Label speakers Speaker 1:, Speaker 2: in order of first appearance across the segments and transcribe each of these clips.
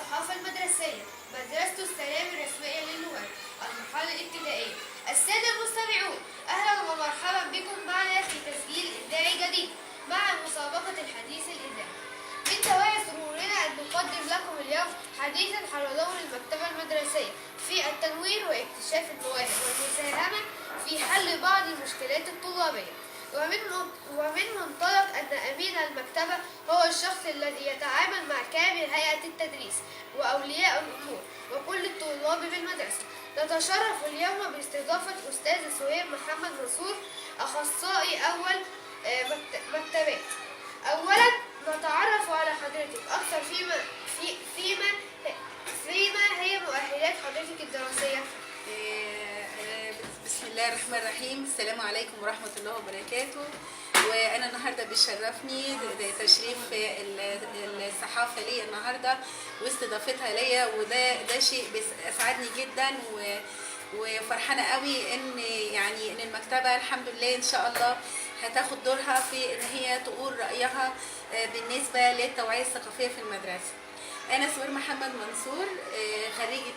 Speaker 1: الصحافة المدرسية مدرسة السلام الرسمية للغات المرحلة الابتدائية. السادة المستمعون، أهلا ومرحبا بكم معنا في تسجيل إذاعي جديد مع مسابقة الحديث الإذاعي. من دواعي سرورنا أن نقدم لكم اليوم حديثا حول دور المكتبة المدرسية في التنوير واكتشاف المواهب والمساهمة في حل بعض المشكلات الطلابية. ومن منطلق أن أمين المكتبة هو الشخص الذي يتعامل مع كامل هيئة التدريس وأولياء الأمور وكل الطلاب بالمدرسة. نتشرف اليوم باستضافة أستاذ سهير محمد منصور، اخصائي أول مكتبات. أولا نتعرف على حضرتك أكثر فيما هي مؤهلات حضرتك الدراسية.
Speaker 2: بسم الله الرحمن الرحيم. السلام عليكم ورحمة الله وبركاته. وأنا النهاردة بيشرفني تشريف الصحافة لي النهاردة واستضافتها ليا، وده شيء بيسعدني جدا وفرحانة قوي إن المكتبة الحمد لله إن شاء الله هتاخد دورها في إن هي تقول رأيها بالنسبة للتوعية الثقافية في المدرسة. أنا سهير محمد منصور، خريجة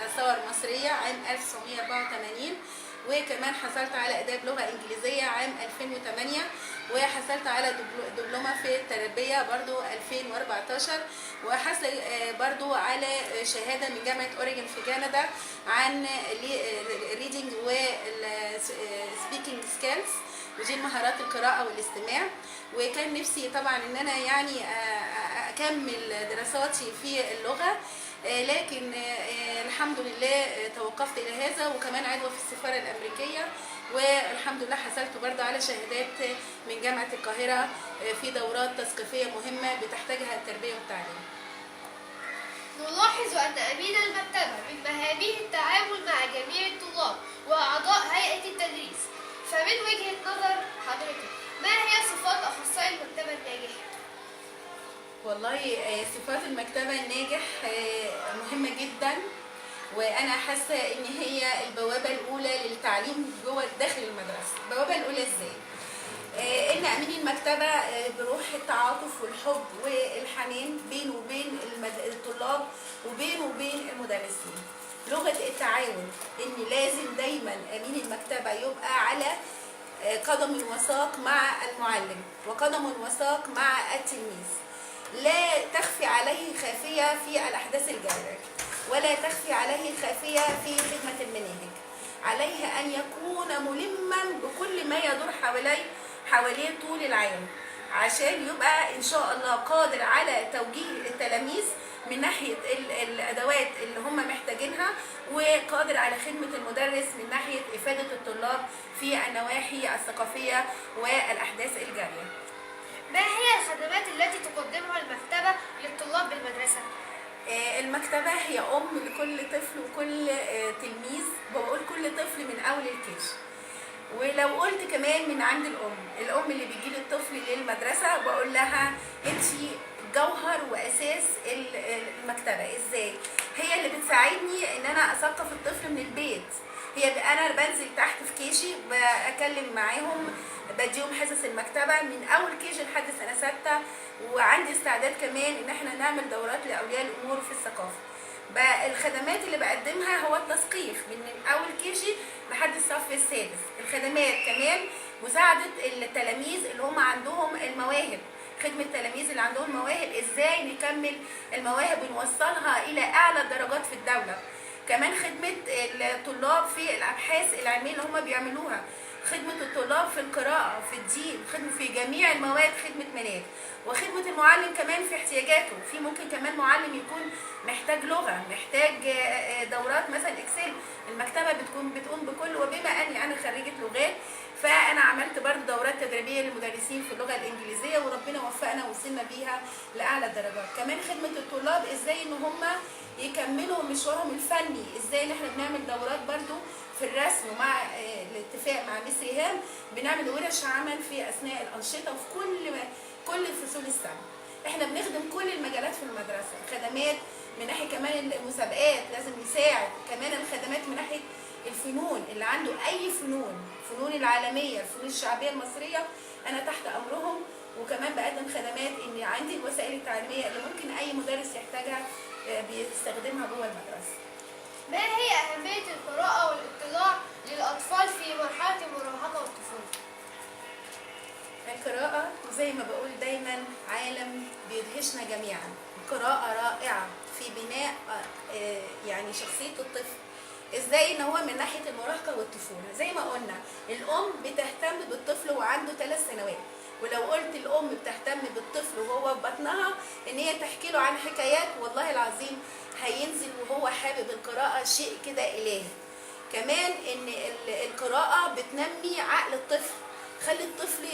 Speaker 2: آثار مصرية عام 1984، وكمان حصلت على آداب لغة إنجليزية عام 2008، وحصلت على دبلومة في التربية برضو 2014، وحصل برضو على شهادة من جامعة أوريجون في كندا عن reading و speaking skills، ودي مهارات القراءة والاستماع. وكان نفسي طبعا ان انا اكمل دراساتي في اللغة، لكن الحمد لله توقفت الى هذا، وكمان عضوة في السفارة الامريكية، والحمد لله حصلت برضه على شهادات من جامعة القاهرة في دورات تثقيفية مهمة بتحتاجها التربية والتعليم.
Speaker 1: نلاحظ أن أمين المكتبة من مهامه التعامل مع جميع الطلاب وأعضاء هيئة التدريس، فمن وجهة نظر حضرتك ما هي صفات أخصائي المكتبة الناجح؟
Speaker 2: والله صفات المكتبة الناجح مهمة جدا، وأنا حاسة إن هي البوابة الأولى للتعليم جوه داخل المدرسة. البوابة الأولى إزاي؟ إن أمين المكتبة بروح التعاطف والحب والحنان بينه وبين الطلاب وبينه وبين المدرسين. لغة التعاون، إن لازم دايما أمين المكتبة يبقى على قدم وساق مع المعلم وقدم وساق مع التلميذ، لا تخفي عليه خافية في الأحداث الجارية، ولا تخفي عليه خافية في خدمة المناهج. عليه أن يكون ملما بكل ما يدور حواليه طول العام، عشان يبقى إن شاء الله قادر على توجيه التلاميذ من ناحية الأدوات اللي هم محتاجينها، وقادر على خدمة المدرس من ناحية إفادة الطلاب في النواحي الثقافية والأحداث الجارية.
Speaker 1: ما هي الخدمات التي تقدمها المكتبة للطلاب بالمدرسة؟
Speaker 2: المكتبة هي أم لكل طفل وكل تلميذ، بقول كل طفل من أول الكيج، ولو قلت كمان من عند الأم اللي بيجي الطفل للمدرسة بقول لها أنتي جوهر وأساس المكتبة. إزاي؟ هي اللي بتساعدني إن أنا أثقف الطفل من البيت. أنا بنزل تحت في كيجي بكلم معاهم، بديهم حصص المكتبة من أول كيجي لحد سنة 6، وعندي استعداد كمان إن احنا نعمل دورات لأولياء الأمور في الثقافة. الخدمات اللي بقدمها هو التثقيف من أول كيجي لحد الصف السادس. الخدمات كمان مساعدة التلاميذ اللي هم عندهم المواهب، خدمة التلاميذ اللي عندهم مواهب، ازاي نكمل المواهب ونوصلها إلى أعلى الدرجات في الدولة. كمان خدمة الطلاب في الأبحاث العلمية اللي هم بيعملوها، خدمة الطلاب في القراءة، في الدين، خدمة في جميع المواد، خدمة مناهج، وخدمة المعلم كمان في احتياجاته. في ممكن كمان معلم يكون محتاج لغة، محتاج دورات مثلا اكسل، المكتبة بتقوم بكل. وبما أني أنا خريجة لغات، فأنا عملت برضه دورات تدريبية للمدرسين في اللغة الإنجليزية، وربنا وفقنا ووصلنا بيها لأعلى الدرجات. كمان خدمة الطلاب ازاي إن هم يكملوا مشوارهم الفني، ازاي ان احنا بنعمل دورات برضو في الرسم، ومع الاتفاق مع مس ريهام بنعمل ورش عمل في اثناء الانشطه وفي كل فصول السنه. احنا بنخدم كل المجالات في المدرسه، خدمات من ناحيه كمان المسابقات لازم نساعد، كمان الخدمات من ناحيه الفنون، اللي عنده اي فنون العالميه، الفنون الشعبيه المصريه، انا تحت امرهم. وكمان بقدم خدمات ان عندي الوسائل التعليميه اللي ممكن اي مدرس يحتاجها بيستخدمها جوه المدرسه.
Speaker 1: ما هي أهمية القراءة والاطلاع للأطفال في مرحلة المراهقة والطفولة؟
Speaker 2: القراءة زي ما بقول دايما عالم بيدهشنا جميعا. القراءة رائعة في بناء يعني شخصية الطفل. ازاي؟ ان هو من ناحية المراهقة والطفولة زي ما قلنا الام بتهتم بالطفل وعنده 3 سنوات، ولو قلت الام بتهتم بالطفل وهو في بطنها ان هي تحكي له عن حكايات، والله العظيم هينزل وهو حابب القراءة شيء كده الهي. كمان ان القراءة بتنمي عقل الطفل، خلي الطفل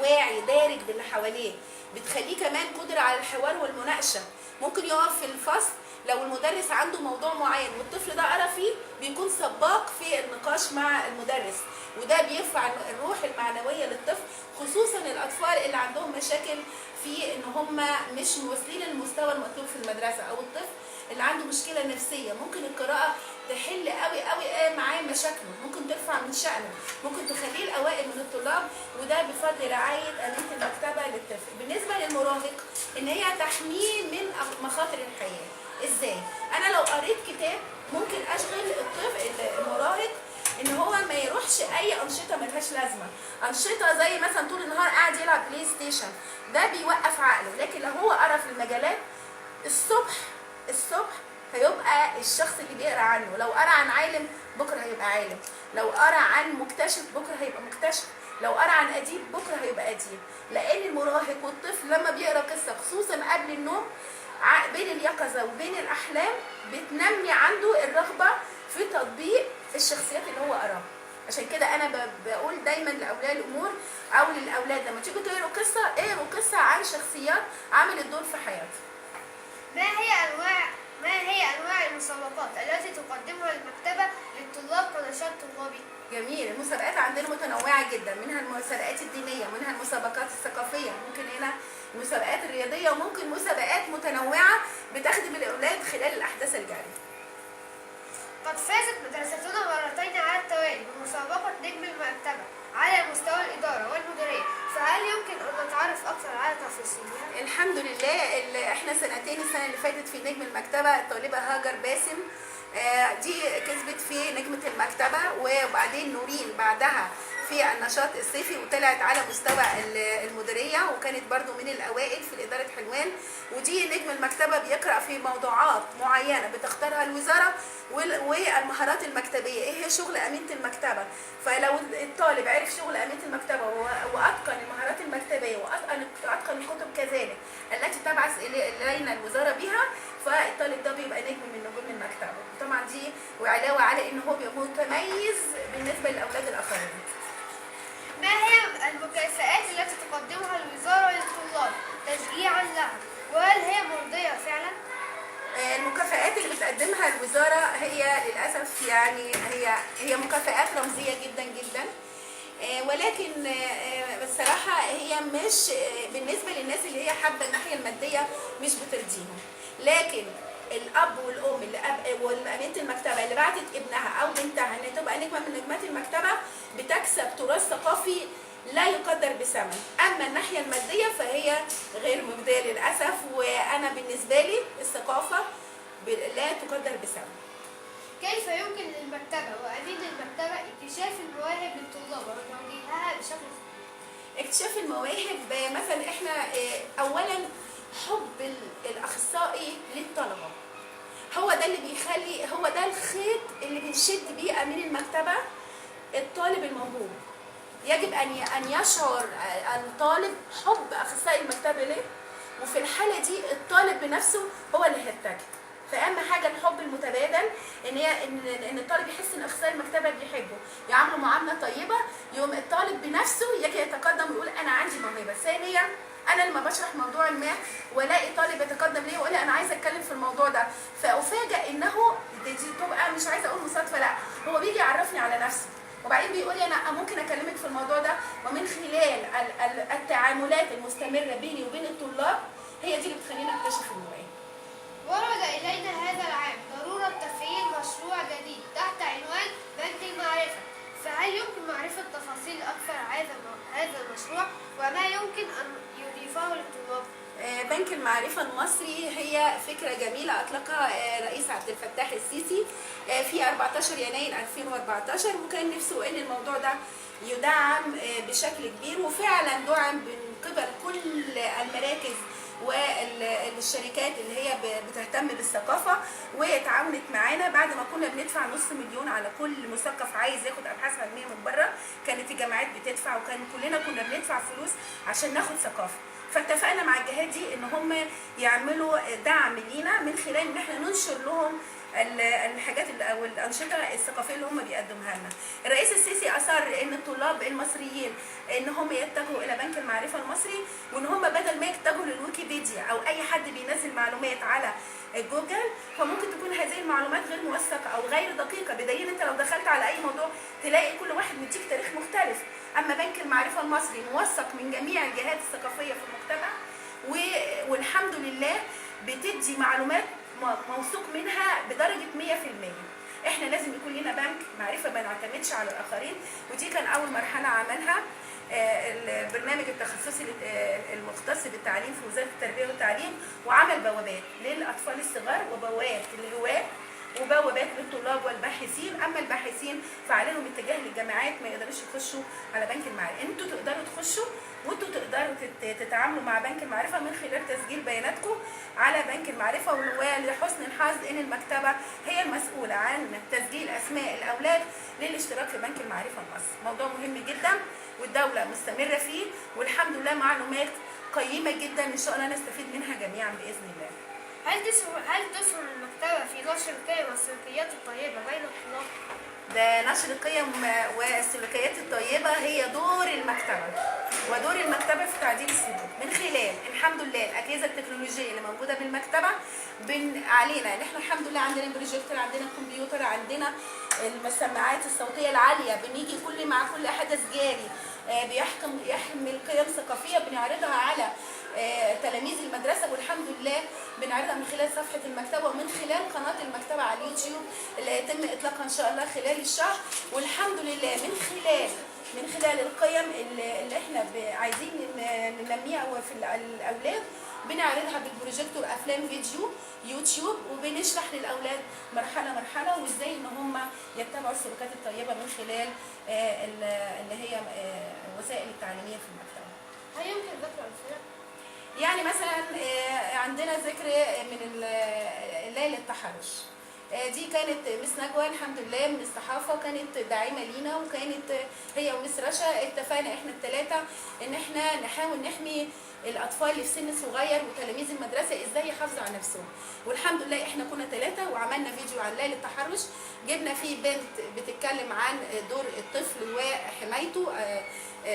Speaker 2: واعي دارج باللي حواليه، بتخليه كمان قدرة على الحوار والمناقشة. ممكن يقف في الفصل لو المدرس عنده موضوع معين والطفل ده قرا فيه بيكون سباق في النقاش مع المدرس، وده بيرفع الروح المعنوية للطفل، خصوصا الأطفال اللي عندهم مشاكل في ان هم مش واصلين للمستوى المطلوب في المدرسة، او الطفل اللي عنده مشكلة نفسية. ممكن القراءة تحل قوي معاه مشاكله، ممكن ترفع من شأنه، ممكن تخليه الأوائل من الطلاب، وده بفضل رعاية أمينة المكتبة للطفل. بالنسبة للمراهق ان هي تحميه من مخاطر الحياة. ازاي؟ انا لو قريت كتاب ممكن اشغل الطفل المراهق ان هو ما يروحش اي انشطه ملهاش لازمه، انشطه زي مثلا طول النهار قاعد يلعب بلاي ستيشن، ده بيوقف عقله. لكن لو هو قرا في المجالات الصبح هيبقى الشخص اللي بيقرا عنه، لو قرا عن عالم بكره هيبقى عالم، لو قرا عن مكتشف بكره هيبقى مكتشف، لو قرا عن اديب بكره هيبقى اديب. لان المراهق والطفل لما بيقرا قصه خصوصا قبل النوم بين اليقظه وبين الاحلام بتنمي عنده الرغبه في تطبيق الشخصيات اللي هو قراها. عشان كده انا بقول دايما لاولياء الامور او للاولاد لما تيجوا تقروا قصه اقروا قصه عن شخصيات عملت دور في حياتها.
Speaker 1: ما هي أنواع المسابقات التي تقدمها المكتبة للطلاب كنشاط طلابي؟
Speaker 2: جميل. المسابقات عندنا متنوعة جدا، منها المسابقات الدينية، منها المسابقات الثقافية، ممكن هنا المسابقات الرياضية، وممكن مسابقات متنوعة بتخدم الأولاد خلال الأحداث الجارية.
Speaker 1: قد فازت مدرستنا مرتين على التوالي بمسابقة نجم المكتبة على مستوى الإدارة والمديرية، فهل يمكن أن نتعرف أكثر على تفاصيلها؟
Speaker 2: الحمد لله احنا سنتين، السنة اللي فاتت في نجم المكتبة الطالبة هاجر باسم دي كسبت في نجمة المكتبة، وبعدين نورين بعدها في النشاط الصيفي وطلعت على مستوى المديرية وكانت برضو من الأوائل في إدارة حلوان. ودي نجم المكتبة بيقرأ في موضوعات معينة بتختارها الوزارة والمهارات المكتبية، ايه هي شغل أمينة المكتبة. فلو الطالب عرف شغل أمينة المكتبة وأتقن المهارات المكتبية وأتقن الكتب كذلك التي تبعث إلينا الوزارة بها، فالطالب ده بيبقى نجم من نجوم المكتبة. طبعا دي وعلاوة على ان هو بيبقى متميز بالنسبة للأولاد الآخرين.
Speaker 1: ما هي المكافآت التي تقدمها الوزارة للطلاب تشجيعا لها، وهل هي مرضية فعلا؟
Speaker 2: المكافآت اللي بتقدمها الوزارة هي للأسف يعني هي مكافآت رمزية جدا جدا، ولكن بصراحة هي مش بالنسبة للناس اللي هي حابة الناحية المادية مش بترضيهم. لكن الاب والام والامينه المكتبه اللي بعتت ابنها او بنتها ان تبقى نجمه من نجمات المكتبه بتكسب تراث ثقافي لا يقدر بثمن. اما الناحيه الماديه فهي غير مجديه للاسف، وانا بالنسبه لي الثقافه لا تقدر بثمن.
Speaker 1: كيف يمكن للمكتبه وامين المكتبه اكتشاف المواهب للطلاب وتوجيهها بشكل صحيح؟
Speaker 2: اكتشاف المواهب مثلا احنا اولا حب الاخصائي للطلبه هو ده اللي بيخلي، هو ده الخيط اللي بنشد بيه امين المكتبه الطالب الموهوب. يجب ان يشعر الطالب حب اخصائي المكتبه ليه، وفي الحاله دي الطالب بنفسه هو اللي هيتجه. فاهم حاجه الحب المتبادل، ان الطالب يحس ان اخصائي المكتبه بيحبه، يعامله معامله طيبه، يوم الطالب بنفسه يجي يتقدم ويقول انا عندي موهبه. ثانيا انا لما بشرح موضوع ما والاقي طالب يتقدم لي ويقول لي انا عايزه اتكلم في الموضوع ده، فافاجئ انه دي تبقى مش عايزه اقول مصادفه، لا هو بيجي يعرفني على نفسه وبعدين بيقول لي انا ممكن اكلمك في الموضوع ده. ومن خلال التعاملات المستمره بيني وبين الطلاب هي دي اللي بتخلينا نكتشف المواهب.
Speaker 1: ورد الينا هذا العام ضروره تفعيل مشروع جديد تحت عنوان بنك المعرفه، فهل يمكن معرفه تفاصيل اكثر هذا المشروع وما يمكن ان يضيفه للطلاب؟
Speaker 2: بنك المعرفة المصري هي فكرة جميلة أطلقها رئيس عبد الفتاح السيسي في 14 يناير 2014، وكان نفسه إن الموضوع ده يدعم بشكل كبير، وفعلا دعم من قبل كل المراكز والشركات اللي هي بتهتم بالثقافة، وتعاونت معانا بعد ما كنا بندفع نص مليون على كل مثقف عايز ياخد أبحاث علمية من بره. كانت الجامعات بتدفع، وكان كلنا كنا بندفع فلوس عشان ناخد ثقافة. فاتفقنا مع الجهات دي ان هم يعملوا دعم لينا من خلال ان احنا ننشر لهم الحاجات او الانشطه الثقافيه اللي هم بيقدموها لنا. الرئيس السيسي اصر ان الطلاب المصريين ان هم يتجهوا الى بنك المعرفه المصري، وان هم بدل ما يتجهوا للويكيبيديا او اي حد بينزل معلومات على جوجل، فممكن تكون هذه المعلومات غير موثقه او غير دقيقه، بدليل انت لو دخلت على اي موضوع تلاقي كل واحد مديك تاريخ مختلف. اما بنك المعرفه المصري موثق من جميع الجهات الثقافيه في المجتمع، والحمد لله بتدي معلومات موثوق منها بدرجه 100%. احنا لازم يكون لنا بنك معرفه ما نعتمدش على الاخرين، ودي كان اول مرحله عملها البرنامج التخصصي المختص بالتعليم في وزاره التربيه والتعليم، وعمل بوابات للاطفال الصغار وبوابات للهواه وبوابات للطلاب والباحثين. اما الباحثين فعليهم اتجاه للجامعات ما يقدروش يخشوا على بنك المعرفه. انتوا تقدروا تخشوا وانتوا تقدروا تتعاملوا مع بنك المعرفه من خلال تسجيل بياناتكم على بنك المعرفه. ولحسن الحظ ان المكتبه هي المسؤوله عن تسجيل اسماء الاولاد للاشتراك في بنك المعرفه المصري. موضوع مهم جدا والدوله مستمره فيه، والحمد لله معلومات قيمه جدا ان شاء الله نستفيد منها جميعا باذن الله.
Speaker 1: هل تسهم المكتبة في نشر القيم والسلوكيات الطيبة بين الطلاب؟
Speaker 2: ده نشر القيم والسلوكيات الطيبة هي دور المكتبة، ودور المكتبة في تعديل السلوك من خلال الحمد لله الأجهزة التكنولوجية اللي موجودة بالمكتبة. علينا ان احنا الحمد لله عندنا بروجيكتور، عندنا كمبيوتر، عندنا السماعات الصوتية العالية، بنيجي مع كل حدث جاري يحمل قيم ثقافية بنعرضها على تلاميذ المدرسة، والحمد لله بنعرضها من خلال صفحة المكتبة ومن خلال قناة المكتبة على اليوتيوب اللي هيتم إطلاقها إن شاء الله خلال الشهر. والحمد لله من خلال القيم اللي احنا عايزين ننميها في الأولاد بنعرضها بالبروجيكتور أفلام فيديو يوتيوب، وبنشرح للأولاد مرحلة وإزاي إن هم يتبعوا السلوكات الطيبة من خلال اللي هي وسائل التعليمية في المكتبة.
Speaker 1: هل يمكن ذكر أمثلة؟
Speaker 2: يعني مثلا عندنا ذكر من ليلة التحرش، دي كانت مس نجوى الحمد لله من الصحافة، كانت داعمة لينا، وكانت هي ومس رشا اتفقنا احنا الثلاثة ان احنا نحاول نحمي الاطفال اللي في سن صغير وتلاميذ المدرسه ازاي يحافظوا على نفسهم. والحمد لله احنا كنا ثلاثه وعملنا فيديو عن ليله التحرش، جبنا فيه بنت بتتكلم عن دور الطفل وحمايته،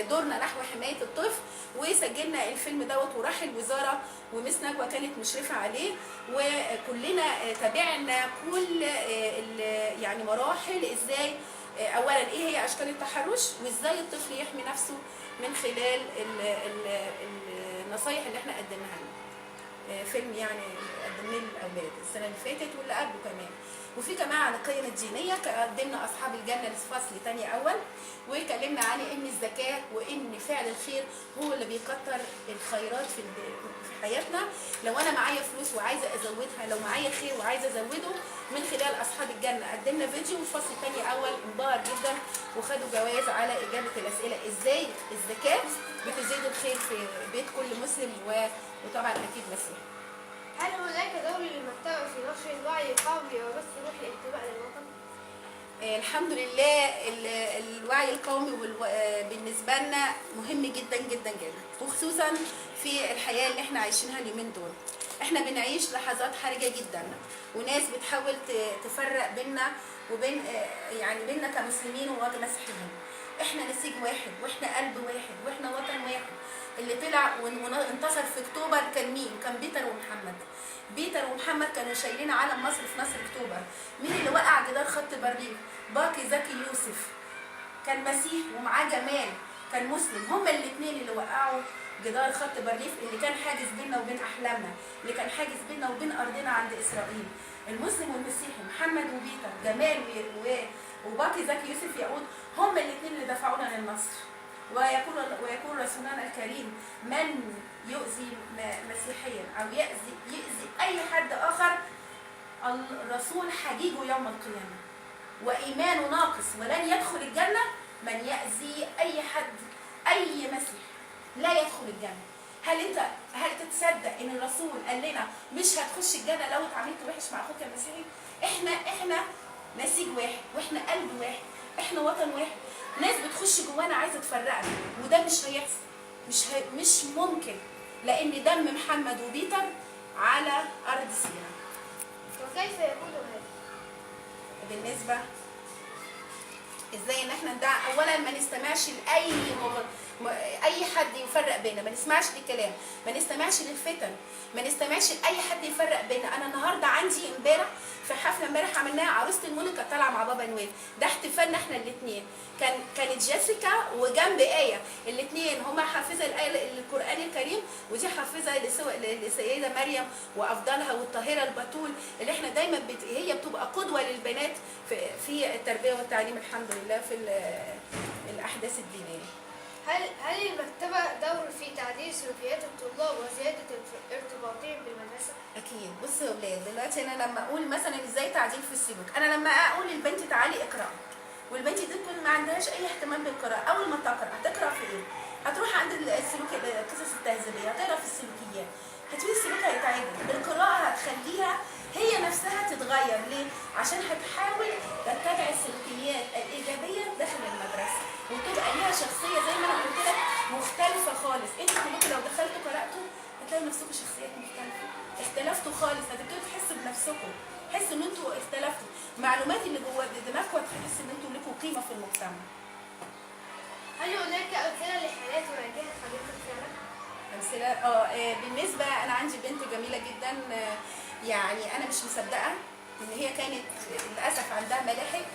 Speaker 2: دورنا نحو حمايه الطفل، وسجلنا الفيلم دوت وراح الوزاره ومس نجوى كانت مشرفه عليه، وكلنا تابعنا كل يعني مراحل ازاي اولا ايه هي اشكال التحرش وازاي الطفل يحمي نفسه من خلال النصايح اللي احنا قدمناها له. فيلم يعني قدمناه للاولاد السنه اللي فاتت واللي قبله كمان. وفي كمان عن القيم الدينيه قدمنا اصحاب الجنه لفصل تاني اول، وكلمنا عن ان الزكاه وان فعل الخير هو اللي بيكتر الخيرات في حياتنا. لو انا معايا فلوس وعايزه ازودها، لو معايا خير وعايزه ازوده من خلال اصحاب الجنه، قدمنا فيديو فصل تاني اول انبهر جدا وخدوا جوائز على اجابه الاسئله ازاي الزكاه بتزيد الخير في بيت كل مسلم وطبعا اكيد مسيحي.
Speaker 1: هل هناك دور للمكتبة في نشر الوعي القومي وبث روح الانتماء للوطن؟
Speaker 2: الحمد لله الوعي القومي بالنسبه لنا مهم جدا جدا جدا، وخصوصا في الحياه اللي احنا عايشينها اليومين دول. احنا بنعيش لحظات حرجه جدا، وناس بتحاول تفرق بيننا وبين يعني بيننا كمسلمين ومسيحيين. احنا نسيج واحد واحنا قلب واحد واحنا وطن واحد. اللي طلع وانتصر في اكتوبر كان مين؟ كان بيتر ومحمد. بيتر ومحمد كانوا شايلين علم مصر في نصر اكتوبر. مين اللي وقع جدار خط بارليف؟ باقي زكي يوسف كان مسيحي ومعاه جمال كان مسلم. هما الاثنين اللي وقعوا جدار خط بارليف اللي كان حاجز بيننا وبين احلامنا، اللي كان حاجز بيننا وبين ارضنا عند اسرائيل. المسلم والمسيحي محمد وبيتر، جمال وباقي زكي يوسف يعود، هما الاثنين اللي دفعونا للنصر. ويقول رسولنا الكريم: من يؤذي مسيحيا او يؤذي اي حد اخر، الرسول حجيجه يوم القيامه وايمانه ناقص ولن يدخل الجنه. من يؤذي اي حد، اي مسيح، لا يدخل الجنه. هل تتصدق ان الرسول قال لنا مش هتخش الجنه لو اتعاملت وحش مع اخوك المسيحي؟ احنا نسيج واحد، واحنا قلب واحد، احنا وطن واحد. ناس بتخش جوانا عايزه تفرقنا، وده مش هيحصل، مش ممكن، لان دم محمد وبيتر على ارض سينا.
Speaker 1: وكيف يكون هذا؟
Speaker 2: بالنسبه ازاي ان احنا ندعي؟ اولا ما نستمعش لاي اي حد يفرق بينا، ما نسمعش للكلام، ما نستمعش للفتن، ما نستمعش لاي حد يفرق بينا. انا النهارده عندي امبارح في حفله امبارح عملناها، عروسه المولد كانت طالعه مع بابا نويل، ده احتفالنا احنا الاثنين. كانت جيسيكا وجنب ايه، الاثنين هما حافظه الايه القران الكريم، ودي حافظه لسيده مريم وافضلها والطاهره البتول، اللي احنا دايما هي بتبقى قدوه للبنات في التربيه والتعليم الحمد لله في الاحداث الدينيه.
Speaker 1: هل المكتبة دور في تعديل سلوكيات الطلاب وزيادة ارتباطهم بالمدرسة؟
Speaker 2: أكيد. بصوا يا ولاد، دلوقتي أنا لما أقول مثلا إزاي تعديل في السلوك، أنا لما أقول للبنت تعالي اقرأي، والبنت دي تكون ما عندهاش أي اهتمام بالقراءة، أول ما تقرأ في إيه؟ هتروح عند السلوك، القصص التهذيبية، هتقرأ في السلوكيات، هتقول السلوك هيتعدل، القراءة هتخليها هي نفسها تتغير. ليه؟ عشان هتحاول تتبع السلوكيات الإيجابية داخل المدرسة، وتبقى ليها شخصيه زي ما انا قلت لك مختلفه خالص. انتوا كلكم لو دخلتوا قراتوا هتلاقوا نفسكم شخصيات مختلفه، اختلفتوا خالص، هتبتدوا تحسوا بنفسكم، تحسوا ان انتوا اختلفتوا، المعلومات اللي جوه دماغكم هتحسوا ان انتوا لكم قيمه في المجتمع.
Speaker 1: هل هناك أمثلة لحالات واجهت حضرتك فعلا؟
Speaker 2: امثله؟ بالنسبه انا عندي بنت جميله جدا، يعني انا مش مصدقه ان هي كانت للاسف عندها ملاحق،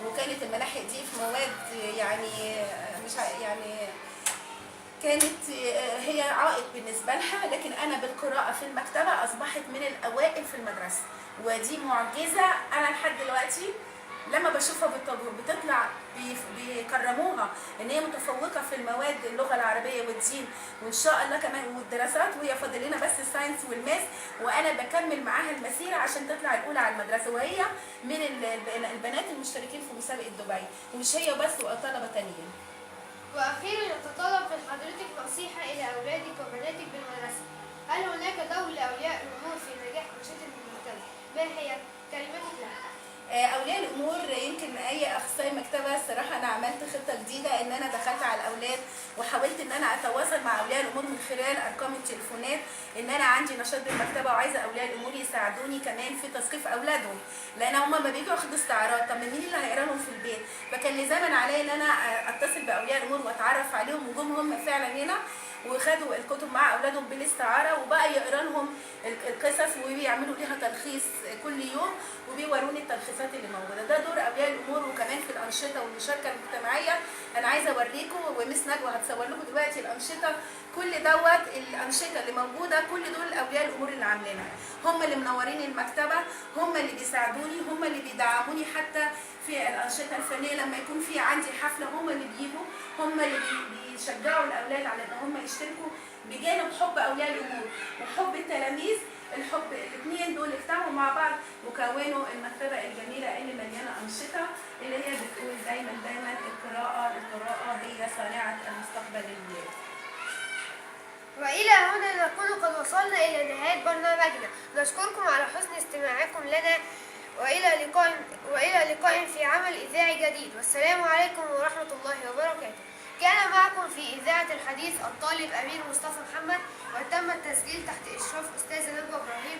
Speaker 2: وكانت الملاحق دي في مواد يعني مش يعني كانت هي عائق بالنسبه لها، لكن انا بالقراءه في المكتبه اصبحت من الاوائل في المدرسه، ودي معجزه. انا لحد دلوقتي لما بشوفها بتطلع بيكرموها ان هي متفوقه في المواد، اللغه العربيه والدين وان شاء الله كمان والدراسات، وهي فاضل لنا بس الساينس والماس، وانا بكمل معاها المسيره عشان تطلع الاولى على المدرسه، وهي من البنات المشتركين في مسابقه دبي، ومش هي بس وطلبه تانيين.
Speaker 1: وأخيرا نتطلب من حضرتك نصيحة إلى أولادك وبناتك بالمدرسة. هل هناك دور لأولياء الأمور في نجاح أنشطة المكتبة؟ ما هي كلمتك لها؟
Speaker 2: اولياء الامور يمكن اي اخصائي مكتبه، الصراحه انا عملت خطه جديده ان انا دخلت على الاولاد وحاولت ان انا اتواصل مع اولياء الامور من خلال ارقام التليفونات، ان انا عندي نشاط بالمكتبه وعايزه اولياء الامور يساعدوني كمان في تثقيف اولادهم، لان هم لما بيجوا ياخدوا استعارات طب مين اللي هيقرا لهم في البيت؟ فكان لزاما عليا ان انا اتصل باولياء الامور واتعرف عليهم، وجم هم فعلا هنا وخدوا الكتب مع اولادهم بالاستعاره، وبقى يقرا لهم القصص وبيعملوا ليها تلخيص كل يوم وبيوروني التلخيصات اللي موجوده. ده دور اولياء الامور، وكمان في الانشطه والمشاركه المجتمعيه. انا عايزه اوريكم، ومس نجوى هتصور لكم دلوقتي الانشطه، كل دوت الانشطه اللي موجوده، كل دول اولياء الامور اللي عاملينها، هم اللي منورين المكتبه، هم اللي بيساعدوني، هم اللي بيدعموني حتى في الانشطه الفنيه. لما يكون في عندي حفله هم اللي بيجوا، هم اللي بيشجعوا الاولاد على ان هم يشتركوا، بجانب حب اولياء الامور وحب التلاميذ. الحب الاثنين دول اجتمعوا مع بعض وكونوا المكتبه الجميله اللي مليانه انشطه، اللي هي بتقول دايما القراءه هي صانعه المستقبل للولاد.
Speaker 1: وإلى هنا نكون قد وصلنا إلى نهاية برنامجنا، نشكركم على حسن استماعكم لنا، وإلى لقاء في عمل إذاعي جديد، والسلام عليكم ورحمة الله وبركاته. كان معكم في إذاعة الحديث الطالب امير مصطفى محمد، وتم التسجيل تحت اشراف استاذة نجوى ابراهيم.